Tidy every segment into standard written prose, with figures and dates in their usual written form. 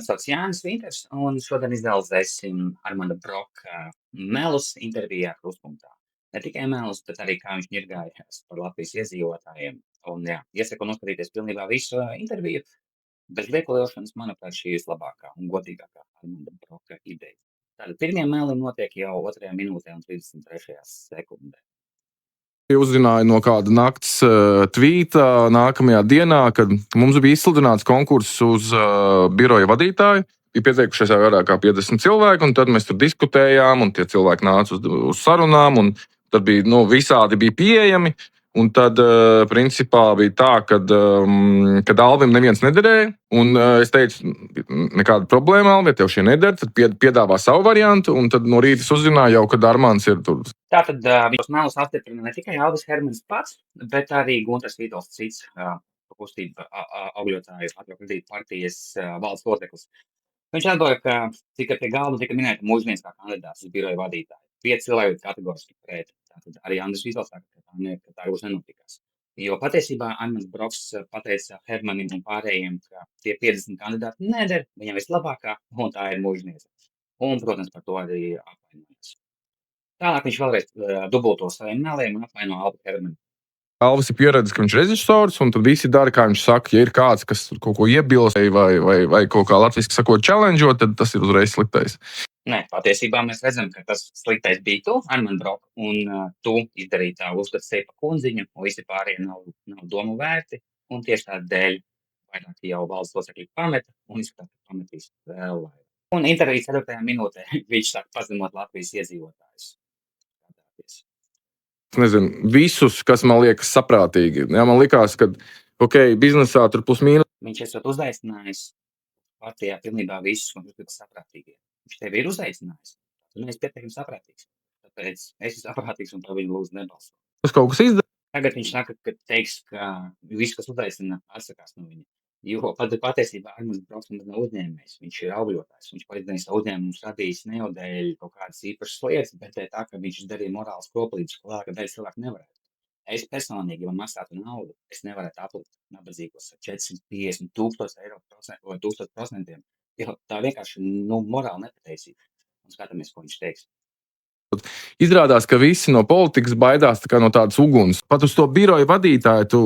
Mani sauc Jānis Vinters, un šodien izanalizēsim Armanda Broka melus intervijā Kruspunktā. Ne tikai melus, bet arī kā viņš ņirgājās par Latvijas iedzīvotājiem. Un, jā, iesaku noskatīties pilnībā visu interviju. Bez liekoljošanas, manuprāt, šī ir vislabākā un godīgākā Armanda Broka ideja. Tātad pirmie meli notiek jau 2 minūtē un 33 sekundē. Uzzināju no kāda nakts tvīta nākamajā dienā, kad mums bija izsludināts konkurss uz biroja vadītāju. Bija pieteikušies jau vairāk kā 50 cilvēki, un tad mēs tur diskutējām, un tie cilvēki nāca uz sarunām, un tad bija visādi bija pieejami. Un tad, principā, bija tā, kad Alvim neviens nederēja. Un es teicu, nekāda problēma, Alvi, ja tev šie neder, tad piedāvā savu variantu. Un tad no rīta uzzināju jau, kad Armāns ir tur. Tātad viņus melus apstiprina ne tikai Alvis Hermanis pats, bet arī Gunters Vītols, cits kustība augļotāju Latvijas partijas valsts loceklis. Viņš atbildēja, ka tikai pie galda tika minēta Mūžnieks kā kandidāts uz biroja vadītāju. 5 cilvēki kategoriski pret. Tātad arī Andris Vītols saka, ka tā būs nenotikās. Jo patiesībā Armands Broks pateica Hermanim un pārējiem, ka tie 50 kandidāti neder, viņam vislabākā, un tā ir Mūžniece. Un, protams, par to arī apvainojas. Tālāk viņš vēlreiz dubulto saviem meliem un apvaino Alvu Hermanu. Alvis ir pieredzējis, ka viņš ir režisors, un tad visi dara, kā viņš saka. Ja ir kāds, kas kaut ko iebilst vai kaut kā latviski sakot, challenge, tad tas ir uzreiz sliktais. Nē, patiesībā mēs redzam, ka tas sliktais bija tu, Armand Brok, un tu izdarīji tā uzskatu sevi par kundziņu, un visi pārējie nav domu vērti, un tieši tādēļ vairāk jau valsts locekļi pameta, un izskatās, ka pametīs vēl vairāk. Un intervijas 4. minūtē viņš sāk pazemot Latvijas iedzīvotājus. Es nezinu, visus, kas man liekas saprātīgi. Jā, man likās, ka, biznesā tur plus-mīnus. Viņš esot uzaicinājis partijā pilnībā visus, un tas saprātīgi. Viņš tevi ir uzaicinājis. Tu neesi pietiekami saprātīgs. Tāpēc es esmu saprātīgs un par viņu lūdzu nebalso. Tas kaut kas izdara. Tagad viņš saka, ka teiks, ka viss, kas uzaicina, atsakās no viņa. Jo patiesībā Armands Broks nav uzņēmējs. Viņš ir augļotājs. Viņš palīdzēja savu uzņēmumu radījis ne jau dēļ kaut kādas īpašas lietas, bet tā, ka viņš darīja morāls koplīdus, ko lielākā daļa cilvēku nevarētu. Es personīgi, ja man maksātu naudu, es nevarētu aplikt nabadzīgos ar 450,000 eiro vai 1000%. Jo tā vienkārši morāli nepateicība. Un skatāmies, ko viņš teiks. Izrādās, ka visi no politikas baidās no tādas uguns. Pat uz to biroja vadītāju tu.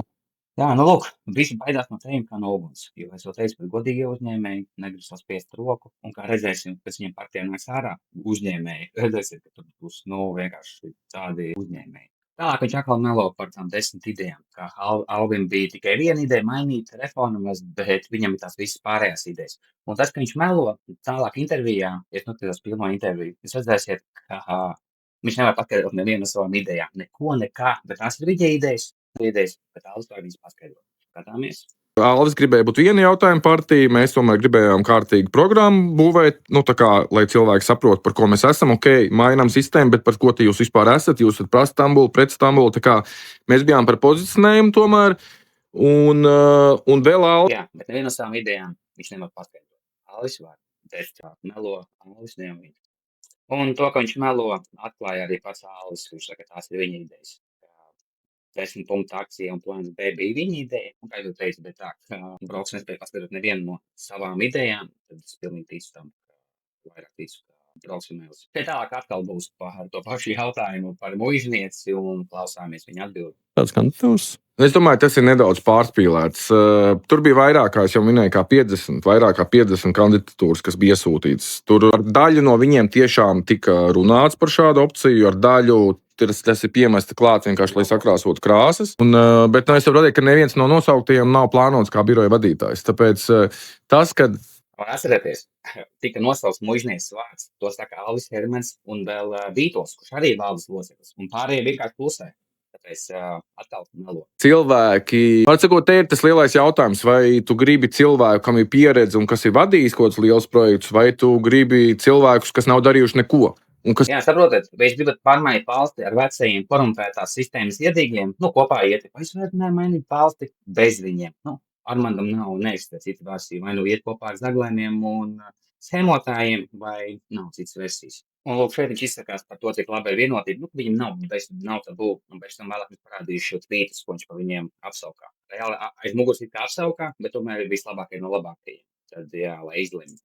Jā, lūk, visi baidās no teviem kā no uguns. Jo es jau teicu, ka godīgi uzņēmēji negrib saspiest roku. Un kā redzēsim, pēc viņiem partijā nāks ārā uzņēmēji. Redzēsim, ka tur būs vienkārši tādi uzņēmēji. Tālāk viņš atkal melo par tām 10 idejām. Kā Alvim bija tikai viena ideja mainīt reformas, bet viņam ir tās visas pārējās idejas. Un tas, ka viņš melo tālāk intervijā, ja notiekos pilno interviju, jūs redzēsiet, ka viņš nevar paskaidrot nevienu no savām idejām. Neko, nekā, bet tās ir viņa idejas, bet Alvis var viņas paskaidrot. Skatāmies. Alvis gribēja būt viena jautājuma partija, mēs tomēr gribējām kārtīgu programmu būvēt, lai cilvēki saprot, par ko mēs esam. Mainām sistēmu, bet par ko jūs vispār esat? Jūs esat par Stambulu, pret Stambulu. Mēs bijām par pozicionējumu tomēr. Un vēl Alvis. Jā, bet nevienu no savām idejām viņš nevar paskaidrot. Alvis var, bet melo Alvis nevar viņa. Un to, ka viņš melo, atklāja arī pats Alvis, viņš saka, tās ir viņa idejas. 10 punktu akcija un plāns B bija viņa ideja. Un, kā jau teicu, bet tā, ka Broks nespēja paskaidrot nevienu no savām idejām, tad es pilnīgi ticu tam, ka vairāk ticu, ka Broks ir mēlis. Pie tālāk atkal būs par to pašu jautājumu par mužnieci un klausāmies viņa atbildi. Tāds kandidatūrs. Es domāju, tas ir nedaudz pārspīlēts. Tur bija vairāk, kā es jau minēju, vairāk kā 50 kandidatūras, kas bija iesūtītas. Tur ar daļu no viņiem tiešām tika runāts par šādu opciju, ar daļu tas ir piemesta klāt vienkārši, lai sakrāsotu krāsas. Bet es varu teikt, ka neviens no nosauktajiem nav plānots kā biroja vadītājs. Tāpēc tas, kad. Atcerieties, tika nosaukts mužnieks vārds. To saka Alvis Hermans un vēl Vītols, kurš arī valdes loceklis. Un pārējie vienkārši klusē. Tāpēc atkal melo. Cilvēki, atsakot, te ir tas lielais jautājums, vai tu gribi cilvēku, kam ir pieredze un kas ir vadījis kaut kādus liels projektus, vai tu gribi cilvēkus, kas nav darījuši neko. Jā, saprotiet, vai jūs gribat pārmainīt valsti ar vecajiem korumpētās sistēmas iedīgiem, kopā iet, vai jūs varat mainīt valsti bez viņiem? Armandam nav neeksistē cita versija, vai iet kopā ar zaglēniem un schēmotājiem, vai nav citas versijas. Un lūk, šeit viņš izsakās par to, cik labi ir vienotība. Viņam nav tabū, un pēc tam vēlāk viņš parādīja šo tvītus, ko viņš par viņiem apsaukā. Reāli aiz muguras ir kā apsaukā, bet tomēr ir vislabākie no labākajiem. tad, jā, lai izlemj.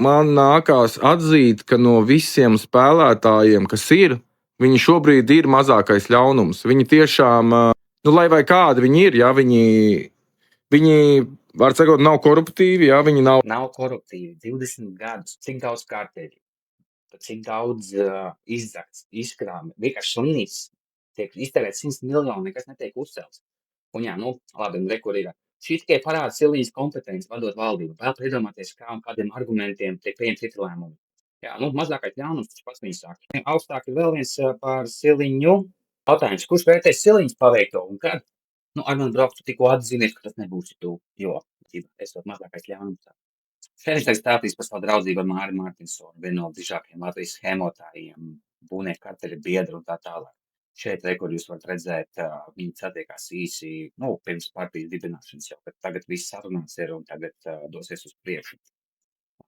Man nākās atzīt, ka no visiem spēlētājiem, kas ir, viņi šobrīd ir mazākais ļaunums. Viņi tiešām, nu, lai vai kādi viņi ir, ja viņi var sakot, nav koruptīvi, ja viņi nav. Nav koruptīvi, 20 gadus, cik daudz kārtēļi, cik daudz izdakts, izkrāmi, vienkārši slimnīcas tiek iztērēt 100 miljoni, nekas netiek uzcelts. Un jā, nu, labi, un kur ir. Šī tikai parāda Silvijas kompetenci vadot valdību. Vēl iedomāties, kā un kādiem argumentiem tiek pieņemti citi lēmumi. Jā, nu, mazākais ļaunums, tas pats viņas saka. Augstāk ir vēl viens par Siliņu. Jautājums, kurš vērtēs Siliņas paveikto un kad? Nu, ar man brauktu tikko atzinies, ka tas nebūs tu, jo esot mazākais ļaunums. Šeit stāstīs par savu draudzību ar Māri Mārtinsonu, vienu no dižākajiem Latvijas schēmotājiem, būvnieku karteļa biedru un tā tālāk. Šeit, kur jūs varat redzēt, viņi satiekās īsi, nu, pirms partijas dibināšanas jau, bet tagad viss sarunāts ir un tagad dosies uz priekšu.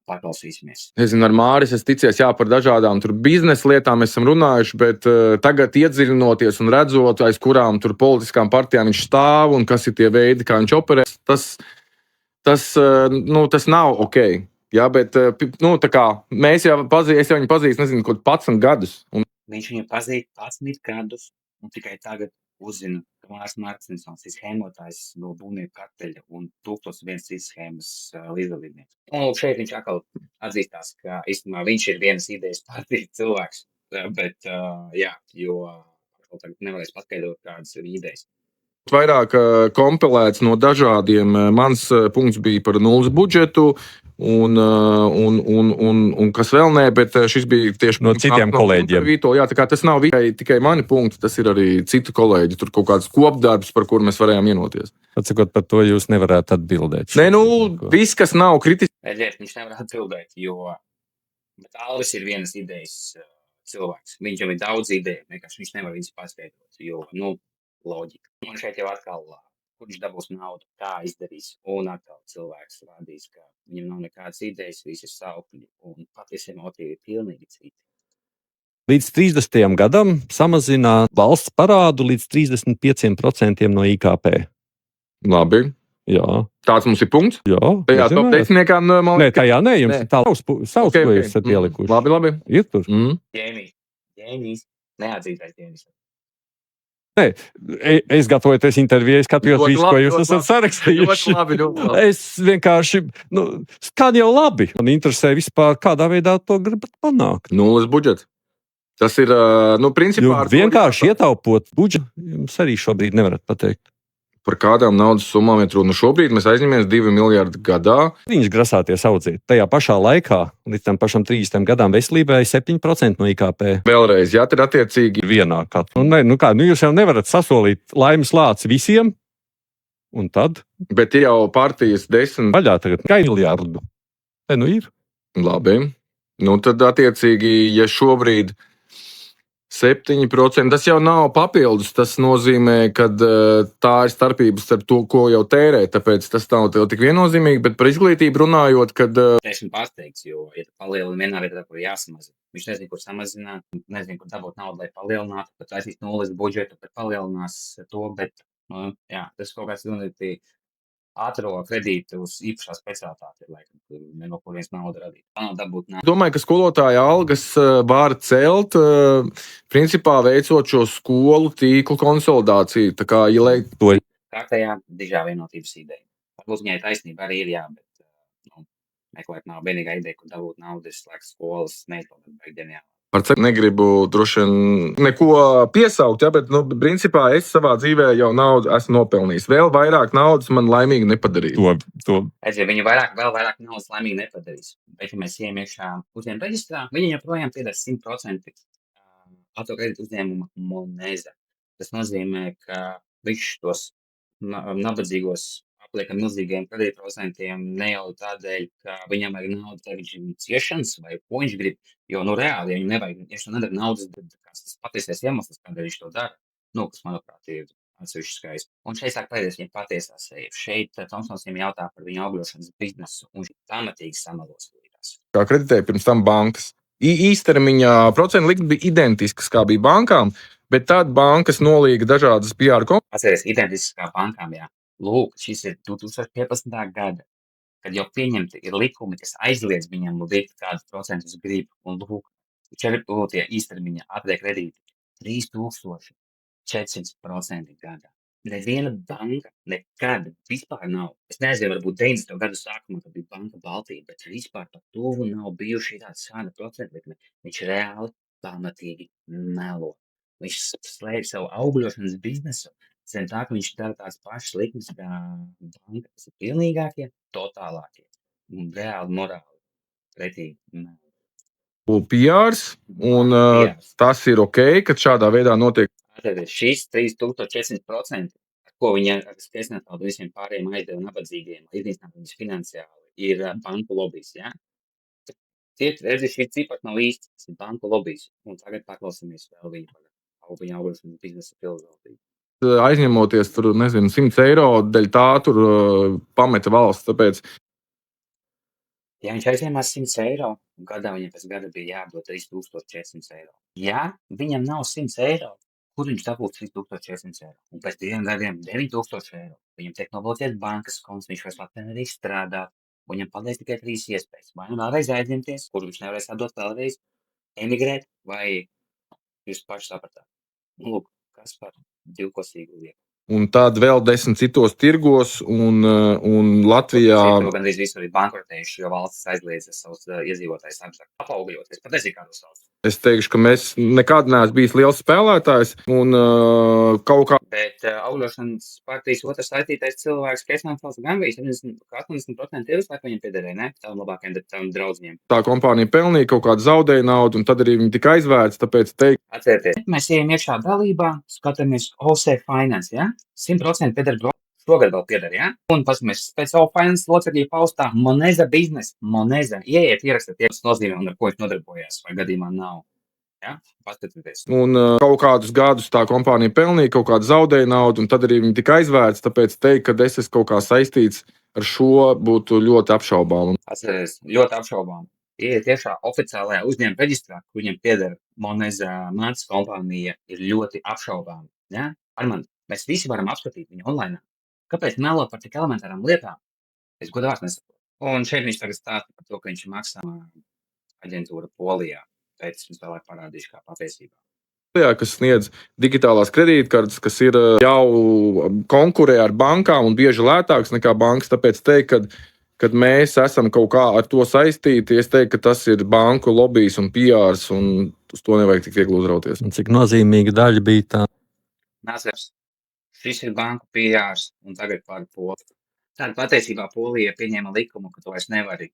Paklausīsimies. Es zinu, ar Māris es ticies, jā, par dažādām tur biznesa lietām esam runājuši, bet tagad iedziļinoties un redzot, aiz kurām tur politiskām partijām viņš stāv un kas ir tie veidi, kā viņš operē, tas nav ok. Jā, bet, nu, tā kā mēs jau es jau viņu pazīstu, nezinu, kaut 11 gadus. Un viņš viņu pazīst 11 gadus un tikai tagad uzzina, ka Māris Mārtinsons ir schēmotājs no būvnieku karteļa un 1001 citas schēmas līdzdalībnieks. Un šeit viņš atkal atzīstās, ka īstenībā viņš ir vienas idejas partijas cilvēks, bet jā, jo tagad nevarēs paskaidrot, kādas ir idejas. Vairāk kompilēts no dažādiem. Mans punkts bija par nulles budžetu, un kas vēl nē, bet šis bija tieši no citiem kolēģiem. Jā, tā kā tas nav tikai mani punkti, tas ir arī citu kolēģi. Tur kaut kāds kopdarbs, par kuru mēs varējām vienoties. Atsakot, par to jūs nevarētu atbildēt. Nē, nu, viss, kas nav kritisks. Viņš nevar atbildēt, jo Alvis ir vienas idejas cilvēks. Viņam ir daudz ideju, vienkārši viņš nevar viņas paskaidrot, jo, nu, loģika. Un šeit jau atkal, kurš dabūs naudu, kā izdarīs, un atkal cilvēks rādīs, ka viņam nav nekādas idejas, visi ir saukļi, un patiesi motīvi ir pilnīgi citi. Līdz 30. gadam samazinā valsts parādu līdz 35% no IKP. Labi. Jā. Tāds mums ir punkts. Jā. Tajā top 10. Nē, tajā nē, jums ir savs, ko jūs esat pielikuši. Labi. Ir tur. Ģēnijs. Neatzītais ģēnijs. Nē, es gatavojoties intervijai, skatījos visu, ko jūs esat sarakstījuši. Ļoti labi. Es vienkārši, skan jau labi. Man interesē vispār, kādā veidā to gribat panākt. Nulles budžets. Tas ir, principā... Vienkārši ietaupot budžetu, jums arī šobrīd nevarat pateikt. Par kādām naudas summām ir runa? Šobrīd mēs aizņemamies 2 miljardi gadā. Viņš grasāties audzēt. Tajā pašā laikā, līdz tam pašam 30 gadām veselībai 7% no IKP. Vēlreiz, jā, tad attiecīgi vienā katlā. Jūs jau nevarat sasolīt laimes lāci visiem, un tad? Bet ir jau partijas 10. Vaļā tagad tikai miljardu. Ir. Labi. Tad attiecīgi, ja šobrīd 7%, tas jau nav papildus. Tas nozīmē, ka tā ir starpības starp to, ko jau tērē. Tāpēc tas nav tik viennozīmīgi, bet par izglītību runājot, kad... Esmu pārsteigts, jo ir palielina vienā vietā, kur jāsamazina. Viņš nezina, kur samazināt, nezina, kur dabūt naudu, lai palielinātu, pat aizīt nulles budžetu, bet palielinās to, bet, jā, tas kaut kāds ātro kredītu uz īpašā specialitāti, lai no kurienes naudu radīt. Domāju, ka skolotāja algas var celt, principā veicot šo skolu tīklu konsolidāciju. Tā kā, Kārtējā dižā vienotības ideja. Varbūt viņai taisnība arī ir, jā, bet meklēt nav vienīgā ideja, kur dabūt naudu, ir slēgt skolas, neizpildīt ģeniāli. Par cik negribu droši vien neko piesaukt, ja, bet, principā es savā dzīvē jau naudu esmu nopelnījis. Vēl vairāk naudas man laimīgi nepadarīs. Viņi vēl vairāk naudas laimīgi nepadarīs. Bet, ja mēs ejam iekšā uzņēmuma reģistrā, viņi joprojām pieder 100% autokredītu uzņēmuma monēza. Tas nozīmē, ka viņš tos nabadzīgos apliek ar milzīgiem kredītprocentiem ne jau tādēļ, ka viņam vajag naudu, lai viņš ir ciešanas vai ko viņš grib. Jo, reāli, ja viņam nevajag, ja viņš to nedara naudas, tad tas patiesais iemesls, kādēļ viņš to dara, kas, manuprāt, ir atsevišķi skaisti. Un šeit sāk pēdējais viņa patiesā seja. Šeit Tomsons viņam jautā par viņa augļošanas biznesu, un viņš pamatīgi samalos līdās. Kā kreditēja pirms tam bankas. Īstermiņā procentu likme bija identiskas, kā bija bankām, bet tad bankas nolīga dažādas PR Atceries, identiskas kā bankām, jā. Lūk, šis ir 2015. gada kad jau pieņemti ir likumi, kas aizliedz viņam likt kādus procentus grib, un lūk, 4 īstermiņa APD kredīti 3400% gadā. Neviena banka nekad vispār nav. Es nezinu, varbūt 90. gadu sākumā, kad bija Banka Baltija, bet vispār par tuvu nav bijuši tāda procenta likme. Viņš reāli pamatīgi melo. Viņš slēpj savu augļošanas biznesu zem tā, ka viņš dara tās pašas likmes kā banka, kas ir pilnīgākie, totālākie un reāli morāli pretīgi melo. PRs, un PRs. tas ir ok, ka šādā veidā notiek. Tātad šis 3400%, ar ko viņi ar skresnētālu visiem pārējiem aizdeva nabadzīgiem, lai iznīcinātu viņus finansiāli, ir banku lobijs, ja? Tie, redzi, šī cipars nav īsti, tas ir banku lobijs. Un tagad paklausāmies vēl viņa viņa augļošanas biznesa filozofiju. Aizņemoties tur, nezinu, 100 eiro, dēļ tā tur pameta valsts. Tāpēc Ja viņš aizņēmās 100 eiro, un gadā viņam pēc gada bija jādod 3400 eiro. Ja viņam nav 100 eiro, kur viņš dabūs 3400 eiro? Un pēc 2 gadiem 9000 eiro. Viņam tiek nobloķēts bankas konts, viņš vairs Latvijā nedrīkst strādāt, un viņam paliek tikai 3 iespējas. Vai nu vēlreiz aizņemties, kur viņš nevarēs atdot vēlreiz, emigrēt, vai jūs paši sapratāt. Lūk, kas par divkosīgu lietu. un tad vēl 10 citos tirgos, un Latvijā. Citu gandrīz visur ir bankrotējuši, jo valsts aizliedza savus iedzīvotājus apaugļot. Es pat nezinu, kādos valsts. Es teikšu, ka mēs nekad neesam bijis liels spēlētājs, un kaut kā Bet augļošanas partijas otrs saistītais cilvēks, Kesnāns gan bija 80% tevis, lai viņam piederēja, ne? Tavam labākajiem tavam draudzīgiem. tā kompānija pelnīja kaut kādu zaudēju naudu, un tad arī viņi tika aizvērts. Tāpēc teikt, Atcerieties, mēs ejam iekšā dalībā, skatāmies OC Finance, ja? 100% pieder šogad vēl pieder, ja? Un paskatāmies pēc OC Finance locekļu paustā Moneza biznesa. Moneza, ieiet, ierakstiet, tas nozīmē, un ar ko viņš nodarbojās, vai gadījumā nav. Ja? Paskatieties. un kaut kādus gadus tā kompānija pelnīja kaut kādu zaudēju naudu, un tad arī viņi tika aizvērts. Tāpēc teikt, ka es esmu kaut kā saistīts ar šo, būtu ļoti apšaubām. Atcerieties, ļoti apšaubām. Ieiet tiešā oficiālajā uzņēmuma reģistrā, kur viņam pieder Moneza mātes kompānija, ir ļoti apšaubām. Ja? Armand, mēs visi varam apskatīt viņu online. Kāpēc melot par tik elementārām lietām? Es godīgi nesaprotu. Un šeit viņš tagad stāsta par to, ka viņš maksā aģentūra Polijā. Pēc es vēlāk parādīšu, kā patiesībā. Kas sniedz digitālās kredītkartes, kas ir jau konkurē ar bankām un bieži lētāks nekā bankas. Tāpēc teikt, kad mēs esam kaut kā ar to saistīti, es teiktu, ka tas ir banku lobijs un PRs, un uz to nevajag tik viegli uzrauties. Un cik nozīmīga daļa bija tā? Nācies, šis ir banku PRs un tagad par Poliju. Tāda patiesībā Polija pieņēma likumu, ka tu vairs nevari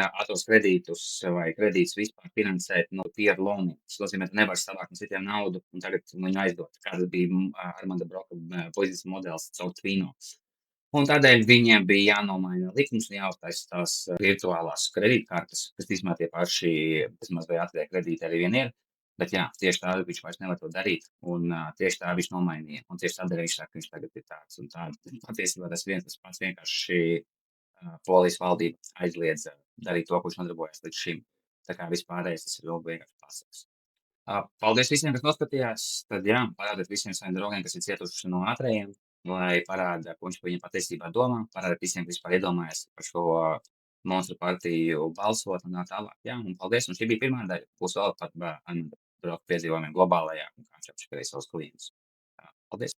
atos kredītus vai kredītus vispār finansēt no PR loaniem. Tas nozīmē, ka nevar savākt no citiem naudu un tagad viņu aizdot. Kāds bija Armanda Broka pozīcijas modelis caur Twino. Un tādēļ viņiem bija jānomaina likums un jāuztaisa tās virtuālās kredītkartes, kas īstenībā tie paši, vismaz vai ATV kredīti arī vien ir. Bet jā, tieši tā viņš vairs nevar to darīt, un tieši tā viņš nomainīja. Un tieši tādēļ viņš saka, ka viņš tagad ir tāds un tāds. Patiesībā tas pats vienkārši Polijas valdība aizliedza darīt to, ko viņš nodarbojas līdz šim. Tā kā vispārējais tas ir vēl vienkārši pasaks. Paldies visiem, kas noskatījās. Tad jā, parādiet visiem saviem draugiem, kas ir cietuši no ātrējiem, lai parāda, ko viņš par viņiem patiesībā domā. Parādiet visiem, kas vispār iedomājas par šo monstru partiju balsot un tā tālāk. Jā, un paldies. Un šī bija pirmā daļa. Būs vēl par Broka piedzīvojumiem globālajā un kā viņš apšakarēja savus klientus. Paldies.